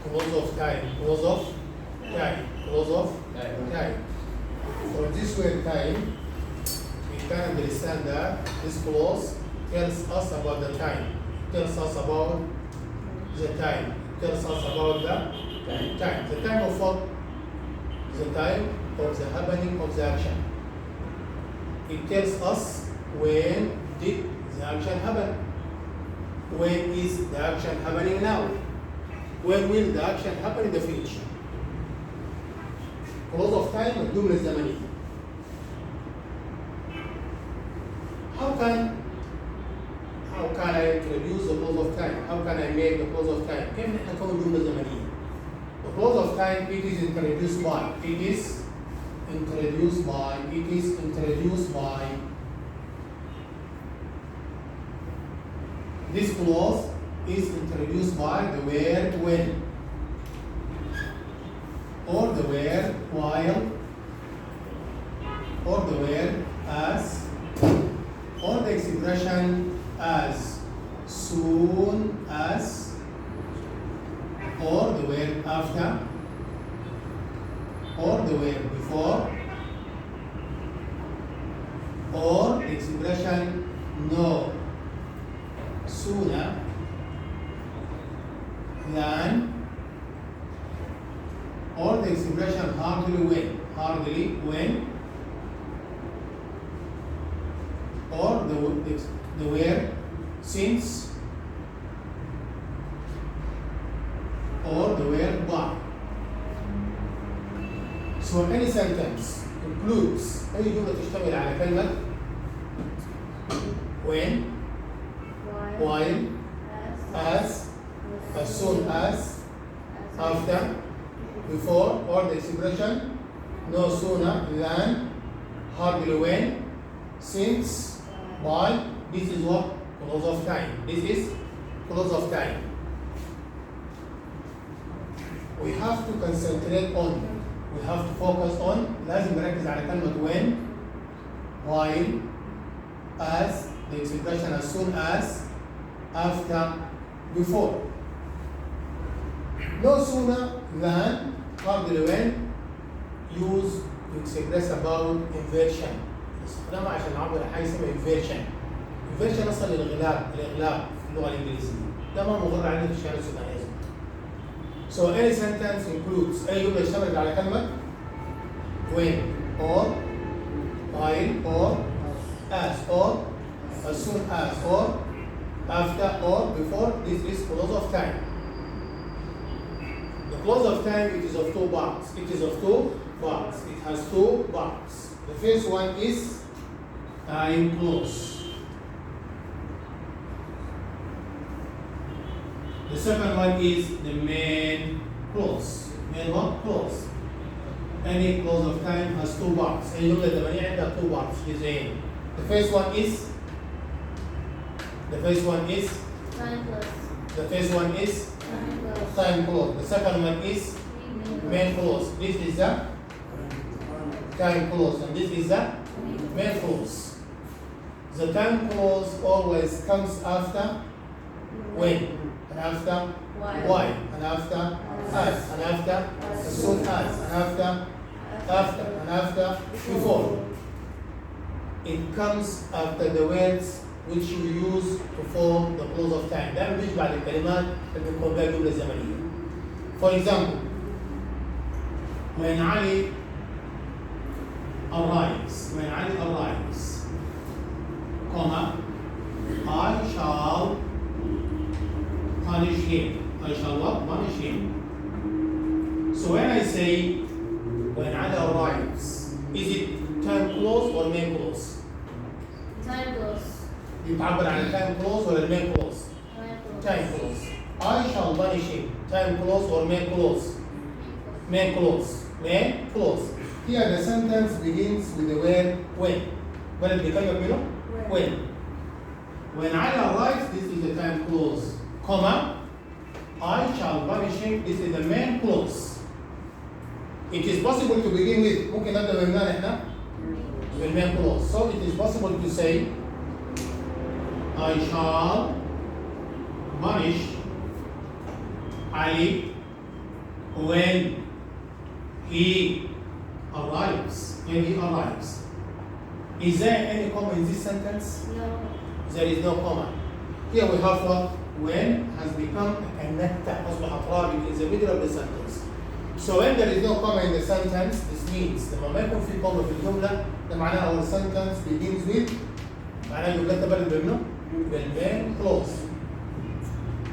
close of time, close of time, close of time. For this word time, we can understand that this clause tells us about the time, tells us about the time, tells us about the time. The time of what? The time of the happening of the action. It tells us when did the action happen. When is the action happening now? When will the action happen in the future? Clause of time الجملة الزمنية. How can I introduce the clause of time? How can I make the clause of time? كيف نكون جملة زمنية؟ The clause of time it is introduced by this clause is introduced by the word when or the word while or the word as or the expression as soon as or the word after or the word before or the expression no sooner than or the expression hardly when or the word since or the word by. So any sentence includes أي جملة تشتمل على كلمة when, while, as soon as, after, before, or the expression no sooner than, hardly when, since, by. This is what? Clause of time. This is clause of time. We have to concentrate on, we have to focus on, لازم نركز على كلمة when, while, as, the expression as soon as, after, before. No sooner than, hardly when, used to express about inversion. استخدامها عشان نعبر عن حاجة اسمها inversion. inversion أصلا الإغلاب في اللغة الإنجليزية. ده ما مغر عندنا في الشارع السودانية. So any sentence includes أي جملة اشتملت على كلمة when or while or as soon as or after or before. This is clause of time. The clause of time it is of two parts. It has two parts. The first one is time clause. The second one is the main clause. Main what? Clause. Any clause of time has two parts. أي جملة زمنية عندها two parts. جزئين. The first one is time clause. The second one is main clause. This is the time clause and this is the main clause. The time clause always comes after when and after why and after as and after as soon as and after before. It comes after the words which you use to form the clause of time. ده بيجي بعد الكلمات اللي بنكون بها جملة زمنية. For example, when Ali arrives, comma, I shall punish him. I shall what? Punish him. So when I say when Ali arrives, is it time clause or main clause? Time clause. يتعبر عن التايم كلوز ولا المين كلوز؟ تايم كلوز. I shall punish him. Time clause or main clause? Main clause. Main clause. Here the sentence begins with the word when. بلد بكلمة منه؟ When. When I arrive, this is the time clause. Comma. I shall punish him. This is the main clause. It is possible to begin with. ممكن نبدأ من هنا إحنا بالmain clause. So it is possible to say I shall punish Ali when he arrives. When he arrives. Is there any comma in this sentence? No. There is no comma. Here we have what? When has become a connector. أصبح رابط in the middle of the sentence. So when there is no comma in the sentence, this means لما ما يكون في comma في الجملة ده معناه our sentence begins with معناه الجملة تبدأ بمنه؟ بالmain clause.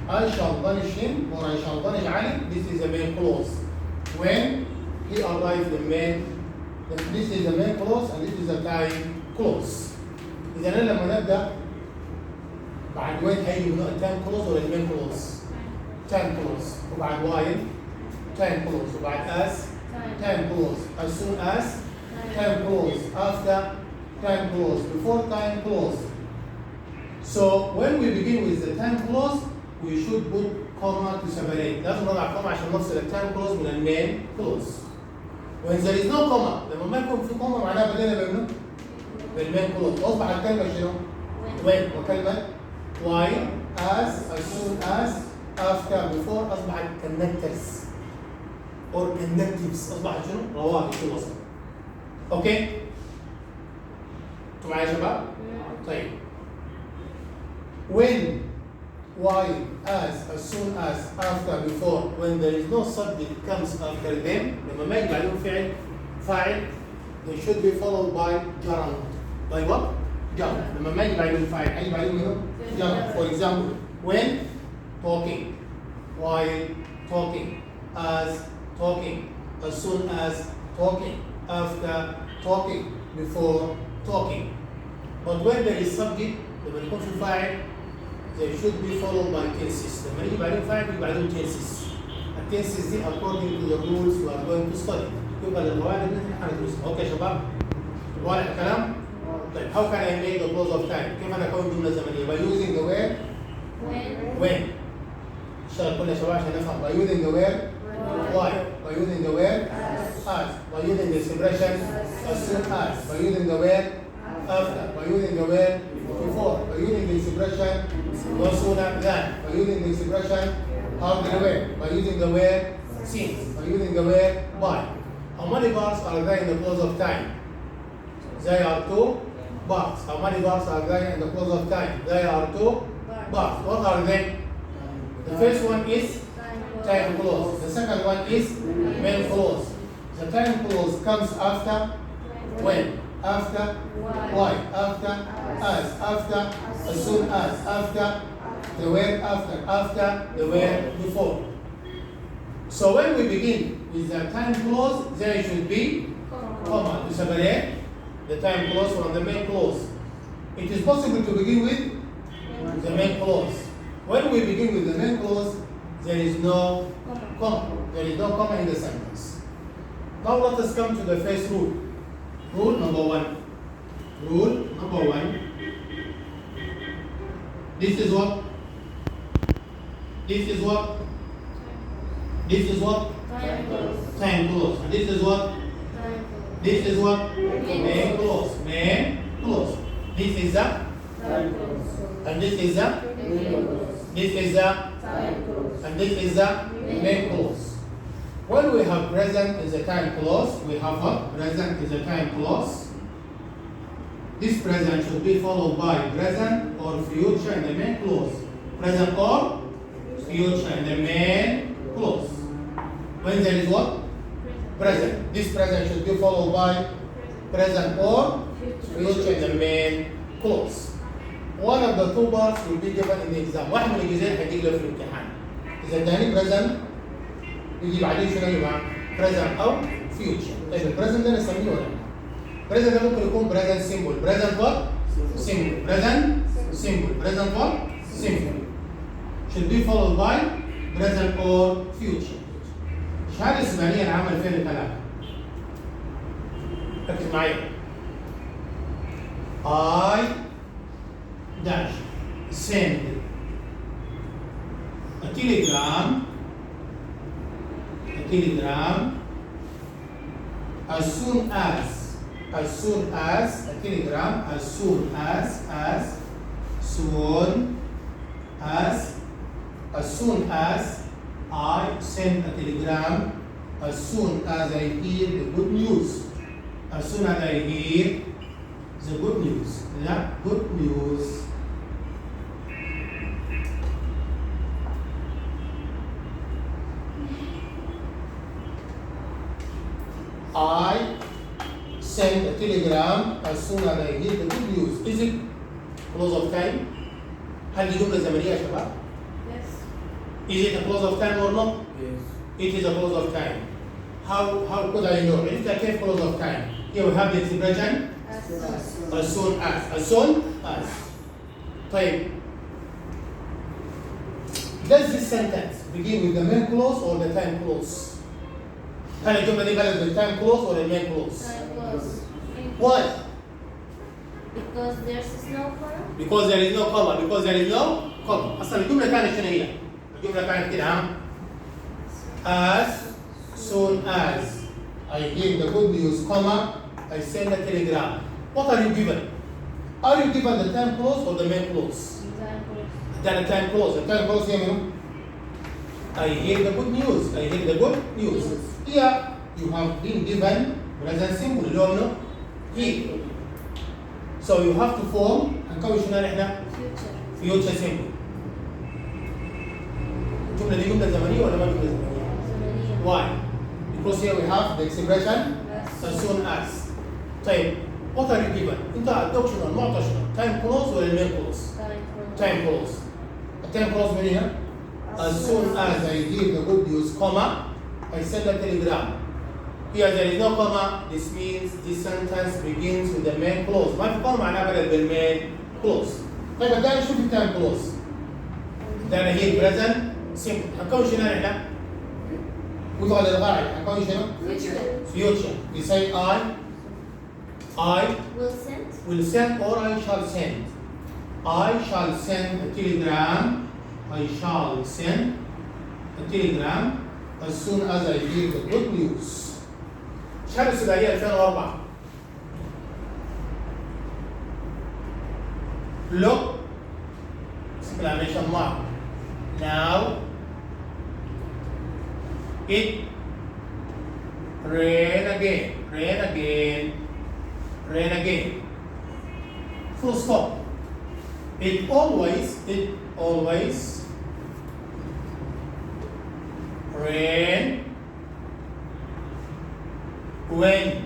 I shall punish him or I shall punish Ali. This is the main clause. When he arrives, this is the main clause and this is the time clause. إذا أنا لما نبدأ بعد وين هيجي من التايم كلوز ولا المين كلوز؟ تايم كلوز وبعد وايل تايم كلوز وبعد اس تايم كلوز as soon as time close after time close before time close. So when we begin with the time close we should put comma to separate. لازم نضع comma عشان نفصل التايم كلوز من المين كلوز. When there is no comma لما ما يكون في comma معناها بدينا بمنه؟ بالمين كلوز. أصبح الكلمة شنو؟ when وكلمة while, as soon as, after, before أصبحت connectors or connectives أصبحت شنو؟ روابط في الوسط. أوكي؟ أنتوا معايا يا شباب؟ طيب. When, while, as soon as, after, before, when there is no subject comes after them لما ما يجي عليهم فاعل they should be followed by gerund. By what? Gerund. لما ما يجي عليهم فاعل هيجي عليهم منه؟ Yeah, for example, when talking, while talking, as talking, as soon as talking, after talking, before talking. But when there is subject, لما يكون في فاعل, they should be followed by tenses. لما يجي بعدين فاعل يجي بعدين tenses. التنسز دي according to the rules we are going to study. يبقى القواعد اللي احنا هندرسها. اوكي يا شباب؟ واضح الكلام؟ طيب how can I make the close of time؟ كيف أنا أكون جملة زمنية؟ by using the word when. اشتغل كل يا شباب عشان نفهم. by using the word why. by using the word as. by using the expression as soon as. by using the word after. by using the word before. by using the expression no sooner than. by using the expression after the word. by using the word since. by using the word by. How many bars are there in the close of time? There are 2 bars. How many bars are there in the close of time? There are 2 bars. What are they? The first one is time clause. The second one is main clause. The time clause comes after when, after why, after as, after as soon as, after the word after the word before. So when we begin with the time clause, there should be comma to separate the time clause from the main clause. It is possible to begin with the main clause. When we begin with the main clause, there is no comma. There is no comma in the sentence. Now let us come to the first rule. Rule number 1. Rule number 1. This is what? This is what? This is what? Time close. Time clause. And this is what? Time close. This is what? Main clause. Main clause. This is the? Time close. And this is the? Main close. This is the? Time close. And this is the? Main clause. When we have present is the time clause, we have what? Present is the time clause. This present should be followed by present or future in the main clause. Present or future in the main clause. When there is what? Present. This present should be followed by present or future in the main clause. One of the 2 parts will be given in the exam. واحد من الجزئين هيجي له في الامتحان. إذا اداني present يجي بعدين شنو يا جماعة؟ present أو future. طيب البريزنت ده نسميه ولا؟ present ده ممكن يكون present simple. present what? Simple. present simple. present what? Simple. Should be followed by present or future. الشهادة الإسبانية العامة 2003. اكتب معايا. I dash send a telegram as soon as a telegram as soon as I send a telegram as soon as I hear the good news. As soon as I hear the good news. The good news. I send a telegram as soon as I hear the good news. Is it close of time؟ هل دي جملة زمنية يا شباب؟ Yes. Is it a close of time or not? Yes. It is a close of time. How could I know? It's a case close of time. Here we have the expression As soon. as soon as. As soon as. طيب. Does this sentence begin with the main clause or the time clause؟ هل الجملة دي بدأت بالtime clause or the main clause؟ Time close. Why؟ Because there's no comma. Because there is no comma. Because there is no comma. أصلا الجملة كانت شنو هي؟ الجملة كانت كده ها؟ As soon as I hear the good news, comma, I send a telegram. What are you given? Are you given the time clause or the main clause? Time close. Then the time clause. The time clause here, I hear the good news. I hear the good news. Here you have been given present simple. اللي هو منه he. So you have to form هنكون شنو احنا؟ Future. future simple. الجملة دي جملة زمنية ولا ما جملة زمنية؟ زمنية. Why? Because here we have the expression as soon as. طيب what are you given؟ أنت عندك شنو؟ المعطى شنو؟ time clause ولا main clause؟ Time close. time clause. الtime clause من هنا as soon as I hear the good news, comma, I send a telegram. Here there is no comma. This means this sentence begins with the main clause. ما في comma معناها بدأت بالmain clause. طيب الآن شوف الtime clause. ده أنا here present simple. هنكون شنو احنا؟ وضع للغاية هنكون شنو؟ Future. Future. We say I Will send. will send or I shall send. I shall send a telegram. I shall send a telegram as soon as I hear the good news. شهر السودانية 2004. Look! Exclamation mark. Now it rain again, rain again, rain again. Full stop. It always rain when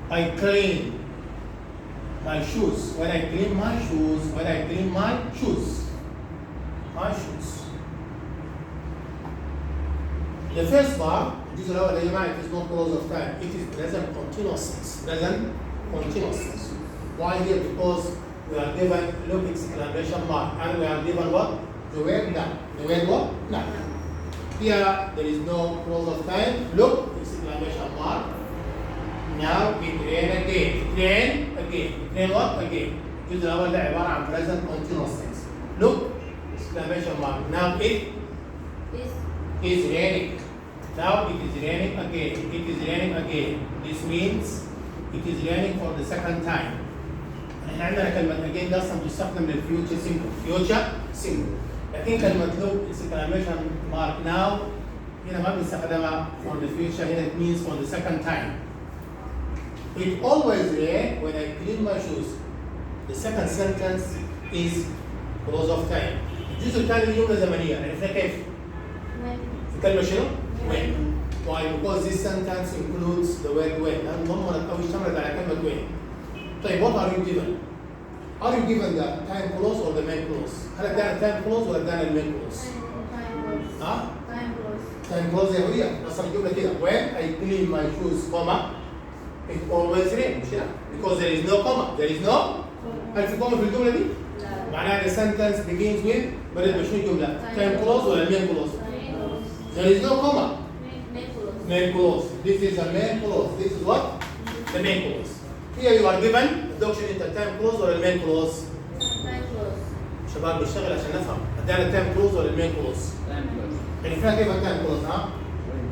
I clean my shoes. When I clean my shoes. When I clean my shoes. My shoes. The first part, الجزء الأول يا جماعة, it is not clause of time. It is present continuous tense. Present continuous tense. Why here? Because we are given look exclamation mark and we are given what? The word now. The word what? Now. Here there is no clause of time. Look exclamation mark. Now it rain again. It rain again. It rain what? Again. الجزء الأول ده عبارة عن present continuous tense. Look exclamation mark. Now it Is. is raining. Now it is raining again. It is raining again. This means it is raining for the second time. احنا عندنا كلمة again ده اصلا بتستخدم للفيوتشر سيمبل. فيوتشر سيمبل. لكن كلمة look exclamation mark now هنا ما بنستخدمها for the future. هنا it means for the second time. It always rain when I clean my shoes. The second sentence is clause of time. الجزء الثاني جملة زمنية. عرفنا كيف؟ When. الكلمة شنو؟ when. Why? Because this sentence includes the word when. لأن ضمنت أو اشتملت على كلمة when. طيب what are you given? Are you given the time clause or the main clause؟ هل ادانا time clause ولا ادانا المين clause؟ Time close. ها؟ Time close. time clause يا هوية. بس الجملة كده when I clean my shoes, comma, it always rain. مش كده؟ Because there is no comma. There is no. هل في comma في الجملة دي؟ لا. معناها the sentence begins with بدأت بشنو الجملة؟ time clause ولا main clause؟ Time close. There is no comma. Main close. Main clause. This is a main clause. This is what? The main clause. Here you are given adoption into time clause or the main clause. Time close. شباب بيشتغل عشان نفهم. ادانا time clause ولا main clause. Time close. يعني فيها كيف time clause ها؟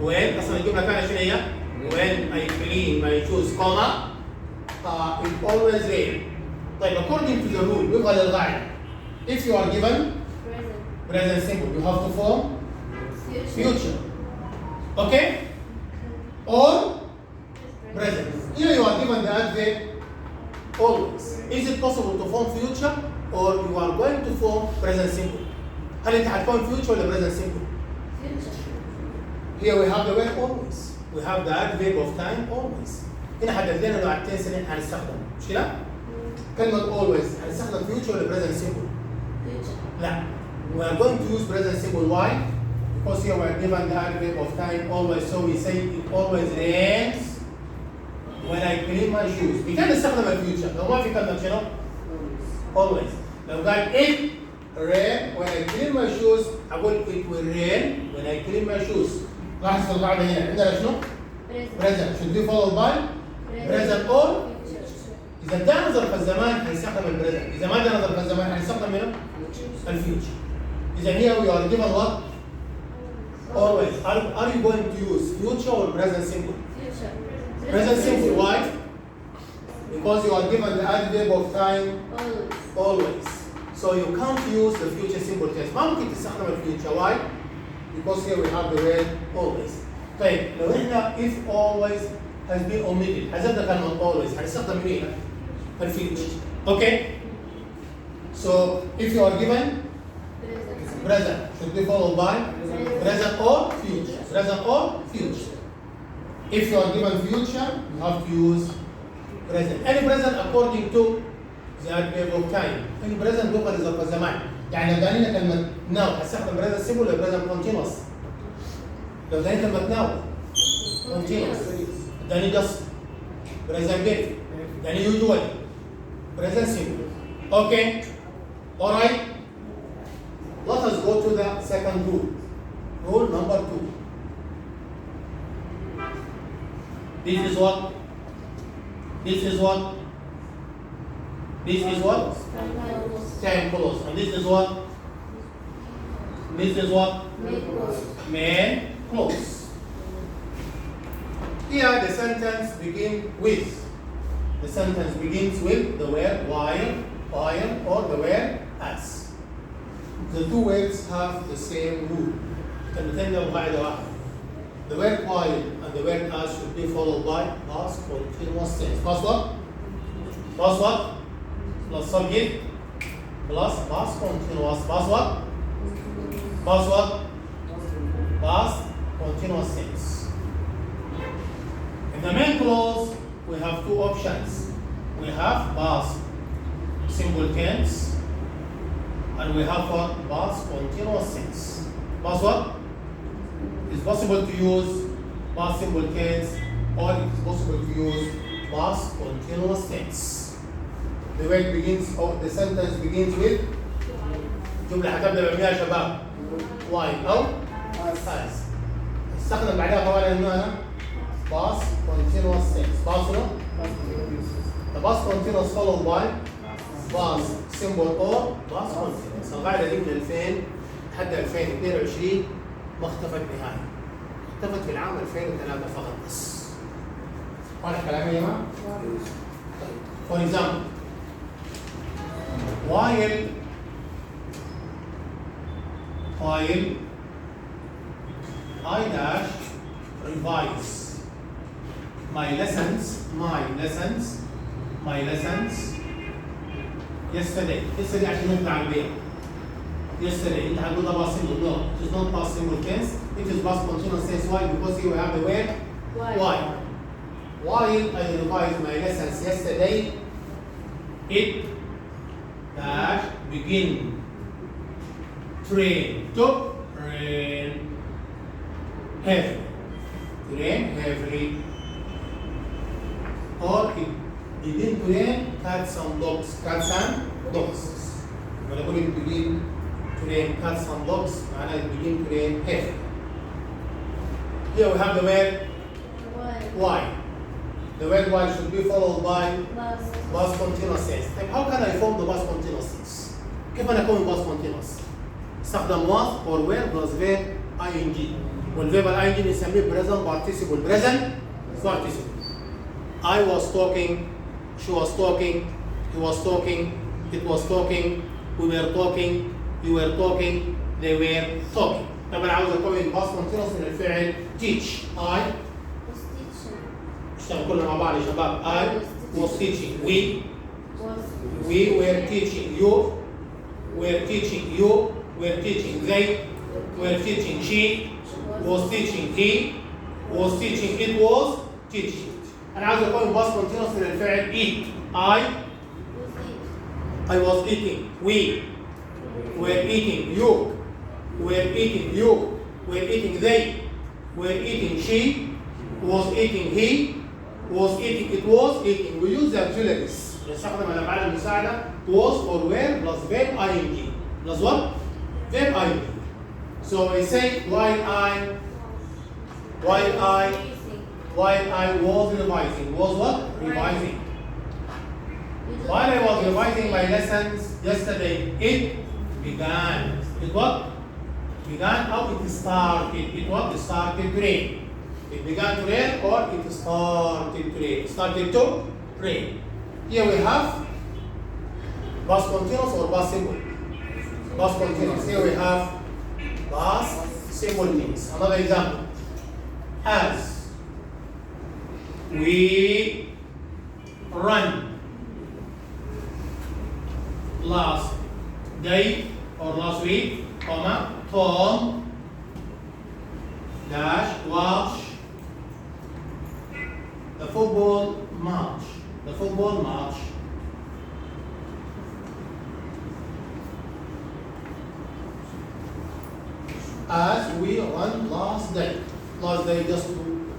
when اصلا الجملة كانت شنو هي؟ when I clean my shoes, comma, it always rain. طيب according to the rule وفقا للقاعدة. If you are given Present. present simple you have to form Future. future. Okay? Or present. Here you are given the adverb always. Is it possible to form future or you are going to form present simple؟ هل انت هتكون future ولا present simple؟ Future. Here we have the word always. We have the adverb of time always. هنا حدد لنا نوع التنس اللي احنا هنستخدمه، مش كده؟ كلمة always هنستخدم future ولا present simple؟ Future. لا. We are going to use present simple. Why? Because here we are given the adverb of time always, so we say it always rains when I clean my shoes. بكان نستخدم الفيوتشر لو ما في كلمة شنو؟ always. لو قال it rain when I clean my shoes أقول it will rain when I clean my shoes. لاحظ القاعدة هنا عندنا شنو؟ present should be followed by present or إذا ده ظرف الزمان هنستخدم البريزنت، إذا ما ده ظرف الزمان هنستخدم منه الفيوتشر. إذا here we are given what? Always. Are you going to use future or present simple? Future. Present simple. Why? Because you are given the adverb of time Always. always. So you can't use the future simple tense. ما ممكن تستخدم الفيوتشر. Why? Because here we have the word always. طيب لو احنا if always has been omitted حذفنا كلمة always هنستخدم مين؟ الفيوتشر. Okay? So if you are given Present. present should be followed by present or future. Present or future. If you are given future, you have to use present. Any present according to the adverb of time. Any present دوبها لظرف الزمان. يعني لو دانينا كلمة now هستخدم present simple ولا present continuous؟ لو داني كلمة now continuous. داني just present perfect. داني usually present simple. Okay? Alright? Let us go to the second rule. Rule number 2. This is what? This is what? This is what? Time close. And this is what? This is what? Make close. Man close. Here the sentence begins with. The sentence begins with the word while, or the word as. The two words have the same rule. كلمتين لهم قاعدة واحدة. The word while and the word as should be followed by past continuous tense. Plus what? Plus what? Plus subject. Plus past continuous. Plus what? Plus what? Past continuous tense. In the main clause, we have two options. We have past simple tense and we have what? Past continuous tense. Past what? It's possible to use past simple tense or it is possible to use past continuous tense. The word begins or the sentence begins with جملة هتبدأ بها يا شباب while أو as. استخدم بعدها طبعا إنه past continuous tense. Past no? The past continuous followed by past simple or past continuous. القاعدة دي من 2000 لحد 2022 ما اختفت نهائي. اختفت في العام 2003 فقط بس. واضح كلامي يا جماعة؟ طيب. For example, while I dash revise my lessons yesterday عشان نطلع البيت. Yesterday انت هتقول ده past simple. No, it is not past simple tense. It is past continuous tense. Why? Because here we have the word why. While I revised my lessons yesterday, it dash begin train to rain heavy. Rain heavily. Or it begin to rain cats and dogs. When I it begin to rain cats and dogs, and I begin to rain heavy. Here we have the word why. The word why should be followed by past continuous tense. Like how can I form the past continuous tense? كيف أنا أكون past continuous؟ استخدم was or were plus verb ing. والverb ing نسميه present participle. Present participle. I was talking, she was talking, he was talking, it was talking, we were talking, you were talking, they were talking. طب انا عاوز اكون باست كونتينوس من الفعل teach. I was teaching. اشتغل كلنا مع بعض يا شباب. I was teaching. We were teaching. You were teaching. You were teaching. They were teaching. She was teaching. He was teaching. It was teaching. انا عاوز اكون باست كونتينوس من الفعل eat. I was eating. We were eating. You were eating. You were eating. They were eating. She was eating. He was eating. It was eating. We use the auxiliaries. نستخدم الأفعال المساعدة was or were plus verb ing. Plus what? Verb ing. So we say while I was revising. Was what? Revising. While I was revising my lessons yesterday, it began. It what? Began or it started. It what? It started to rain. It began to rain or it started to rain. It started to rain. Here we have past continuous or past simple. Past continuous. Here we have past simple tense. Another example. As we run last day or last week, comma, Tom dash watch the football match. The football match. As we run last day. Last day just to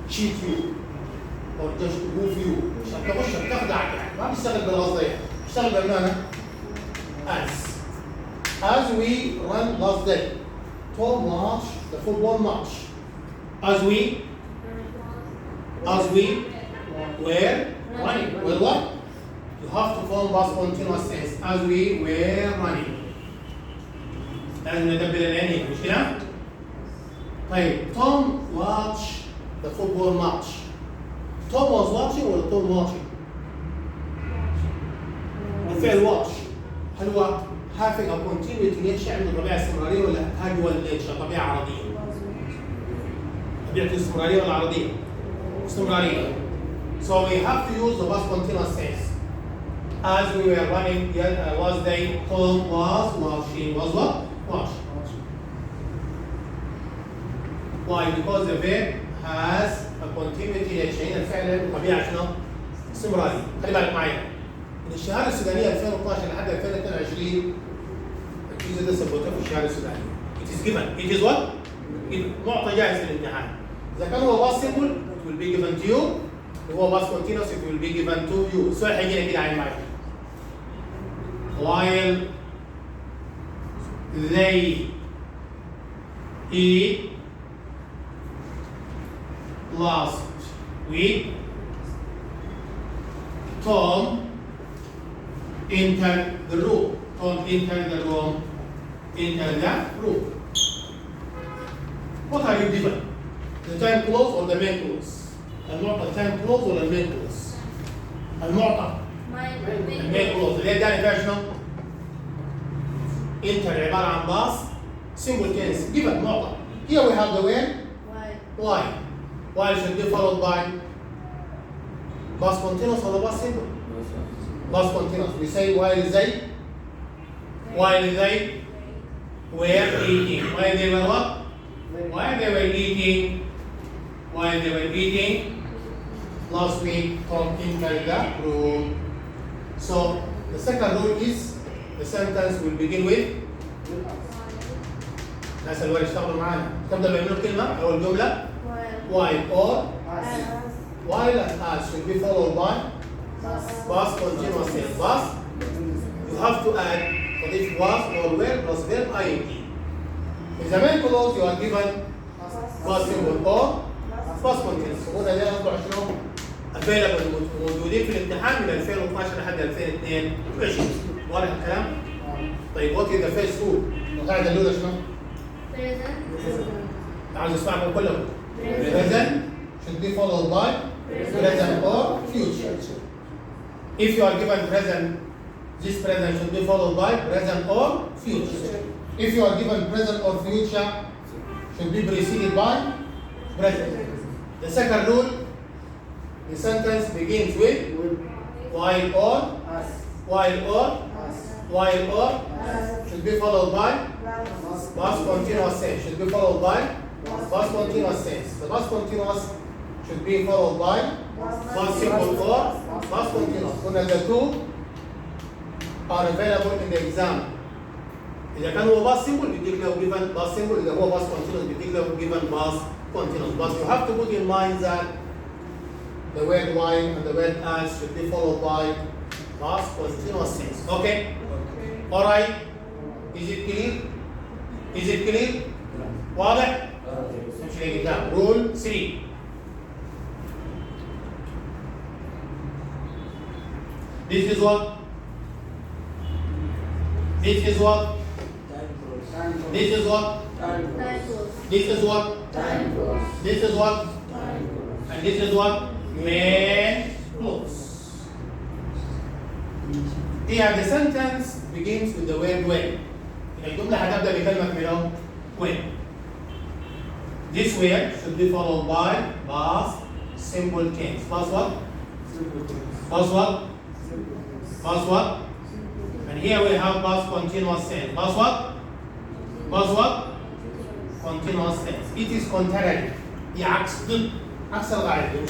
cheat you or just to move you. عشان تخش بتخدعك يعني ما بيشتغل بالقصد يعني بيشتغل بالمعنى as we run last day to watch the football match. As we were running. Well what? You have to form past continuous tense. As we were running. لازم ندبر العينين مش كده؟ طيب Tom watched the football match. Tom was watching ولا Tom watching؟ الفعل watch هل هو having a continuity nature عنده طبيعة استمرارية ولا casual nature طبيعة عرضية؟ طبيعة استمرارية ولا عرضية؟ استمرارية. So we have to use the past continuous tense. As we were running last day, Tom was watching. Was what? Watch. Why? Because the verb has a continuity nature. هنا الفعل طبيعة شنو؟ استمرارية. خلي بالك معايا. من الشهادة السودانية 2012 لحد 2022 الجزء ده ثبته في الشهادة السودانية. It is given. It is what? معطى جاهز للامتحان. إذا كان هو past simple it will be given to you. هو past continuous it will be given to you. السؤال هيجينا كده عين معايا. While they eat last week, Tom entered the room. Tom entered the room. Entered the room. What are you given? The time clause or the main clause? المعطى time clause ولا المين clause؟ المعطى المين clause اللي هي داني فيها شنو؟ enter عبارة عن باص simple tense given معطى. Here we have the word why. Why should be followed by past continuous or past simple? Past continuous. We say while they were eating. While they were what? While they were eating. While they were eating last week, Tom entered the room. So the second rule is the sentence will begin with الناس اللي يشتغلوا معانا تبدا بيعملوا الكلمه او الجمله while or while and as should be followed by past continuous tense. Past you have to add تضيف was or were plus verb ing. In the main clause you are given past simple or past continuous. هنا ده اصبح شنو؟ available موجودين في الامتحان من 2012 لحد 2022. واضح الكلام؟ طيب what is the first rule؟ القاعده الاولى شنو؟ عاوز اسمعكم كلكم. Present should be followed by present or future. If you are given present, this present should be followed by present or future. If you are given present or future, should be preceded by present. The second rule, the sentence begins with while or, should be followed by past continuous tense. Should be followed by past continuous tense. The past continuous should be followed by past simple or past continuous. When the two are available in the exam. إذا كان هو past simple بيديك له given past simple. إذا هو past continuous بيديك له given past continuous. But you have to put in mind that the word while and the word as should be followed by past continuous tense. Okay? All right? Is it clear? Is it clear? واضح؟ نمشي لقدام. Rule 3. This is what? This is what? This is what? This is what? This is what? And this is what? Main clause. Here the sentence begins with the word when. الجملة هتبدأ بكلمة منهم when. This word should be followed by past simple tense. Past what? Past what? Past what? And here we have past continuous tense. Past what? Past what? Continuous tense. It is contrary. هي عكس الغاية مش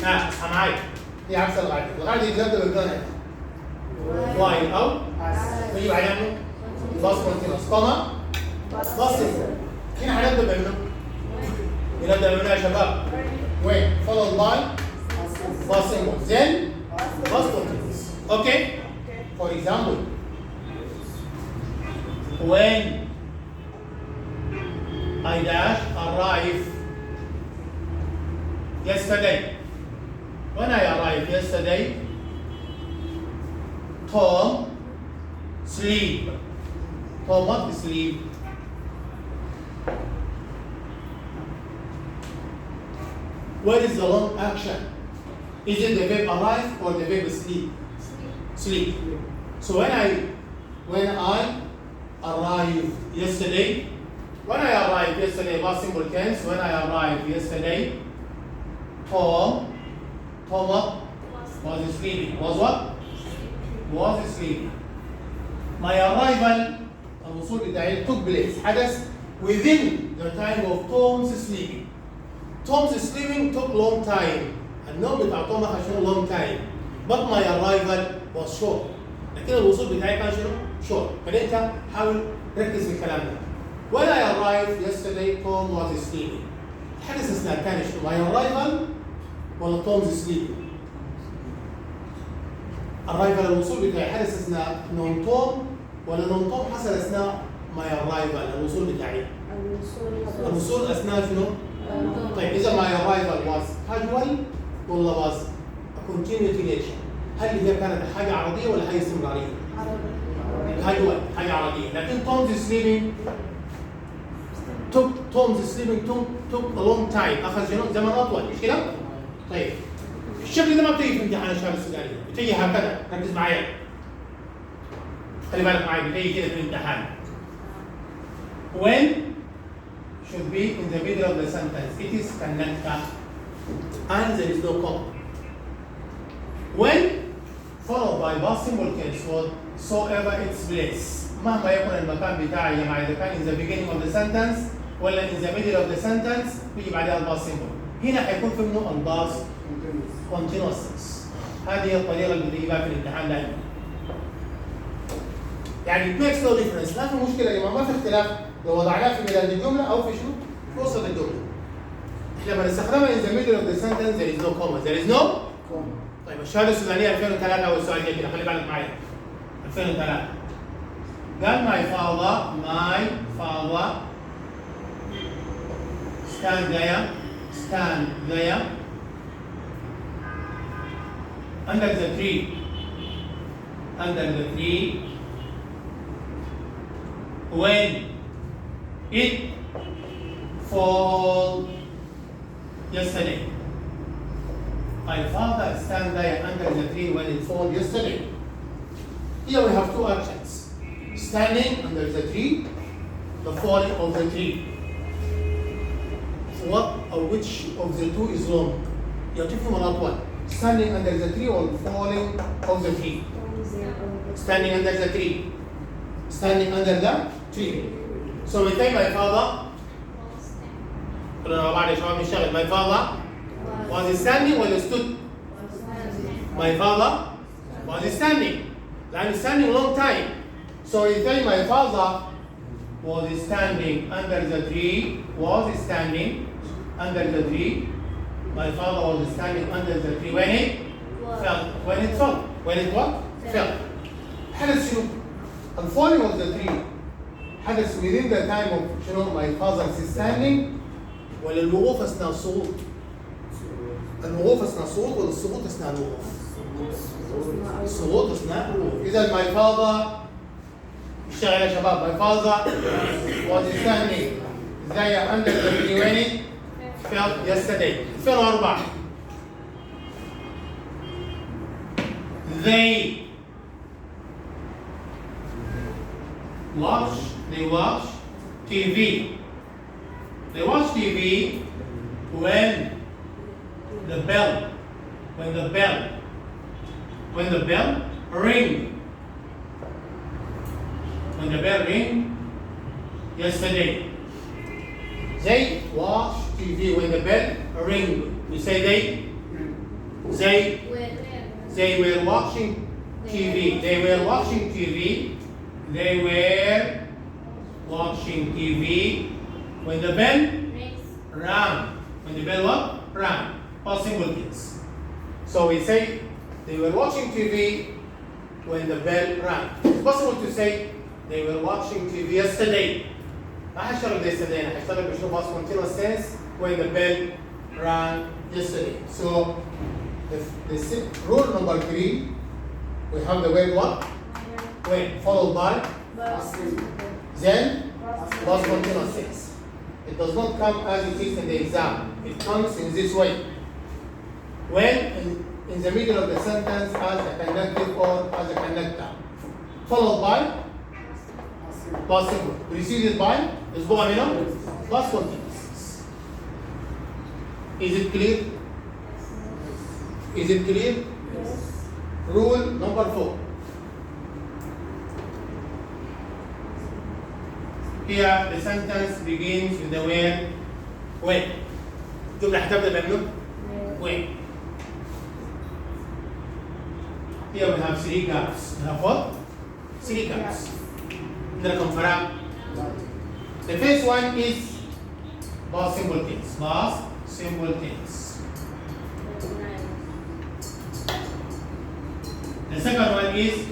اصحى معايا. هي عكس الغاية. الغاية دي تبدأ بالجملة while أو ويجي بعدها منه past continuous comma past simple. هنا هنبدأ بمنه. نبدأ بمنه يا شباب. when followed by past simple. Then past continuous. Okay? For example, when I dash arrived yesterday. When I arrived yesterday, Tom sleep. Tom what sleep? What is the long action? Is it the verb arrive or the verb sleep? Sleep. So when I arrived yesterday, past simple tense. When I arrived yesterday, Tom what? Was sleeping. Was what? Was sleeping. My arrival الوصول بتاعي took place حدث within the time of Tom's sleeping. Tom's sleeping took long time. النوم بتاع توم أخذ شنو long time. But my arrival was short. لكن الوصول بتاعي كان شنو؟ short. فأنت حاول ركز في الكلام ده. When I arrived yesterday, Tom was sleeping. الحدث أثناء كان شنو؟ My arrival ولا Tom's sleeping؟ arrival الوصول بتاعي حدث أثناء نوم توم ولا نوم توم حصل أثناء my arrival الوصول بتاعي؟ الوصول أثناء شنو؟ طيب إذا my arrival was casual ولا was a continuation؟ هل هي كانت حاجة عرضية ولا حاجة استمرارية؟ casual حاجة عرضية، لكن Tom's sleeping took a long time أخذ شنو؟ زمن أطول، مش كده؟ طيب الشكل ده ما بتيجي في امتحان الشهادة السودانية، بتيجي هكذا، ركز معايا. خلي بالك معايا بتيجي كده في الامتحان. When should be in the middle of the sentence. It is connected and there is no comma. When followed by past simple tense whatsoever its place. مهما يكون المكان بتاعي يا جماعة إذا كان in the beginning of the sentence ولا in the middle of the sentence بيجي بعدها الباست simple. هنا حيكون في منه الباست continuous tense. هذه هي الطريقة اللي بتيجي بها في الامتحان دائما. يعني it makes no difference. لا في مشكلة يا جماعة، ما في اختلاف لو وضعناه في بداية الجملة أو في شنو؟ في وسط الجملة. احنا لما نستخدمها in the middle of the sentence there is no comma. There is no comma. طيب الشهادة السودانية 2003 أول سؤال جاي كده، خلي بالك معايا. 2003 قال my father stand there under the tree when it fall yesterday. My father stand there under the tree when it fall yesterday. Here we have two actions. Standing under the tree the falling of the tree. What or which of the two is wrong? You have to figure out one. Standing under the tree or falling of the tree? Standing under the tree. Standing under the tree. So we think my father. My father was standing or stood? My father was standing. I'm standing a long time. So we think my father was standing under the tree. Was standing under the tree. My father was standing under the tree when it fell. When it fell. When it what? Fell. حدث شنو؟ الفalling of the tree حدث within the time of شنو my father standing ولا الوقوف أثناء السقوط؟ الوقوف أثناء السقوط ولا السقوط أثناء الوقوف؟ السقوط أثناء الوقوف. إذا my father اشتغل يا شباب. My father was standing there under the tree when it fell yesterday. فعل أربعة. They watch TV. They watch TV when the bell ring. When the bell ring yesterday. They watch TV when the bell ring. We say they were watching TV. They were watching TV. They were watching TV when the bell rang. When the bell what? Rang. All simple things. So we say they were watching TV when the bell rang. It's possible to say they were watching TV yesterday. ما حشتغل yesterday. أنا حشتغل بشنو past continuous tense when the bell rang yesterday. So the rule number 3, we have the word what? When, followed by then past continuous tense. It does not come as it is in the exam. It comes in this way. When in the middle of the sentence as a connective or as a connector. Followed by past simple. Preceded by اسبوع هنا past continuous. Is it clear? Is it clear? Yes. Rule number 4. Here the sentence begins with the word when. الجملة هتبدأ بمنو؟ when. Here we have 3 gaps. We have what? 3 gaps. عندنا كم فراغ؟ The first one is past simple tense. Past simple tense. The second one is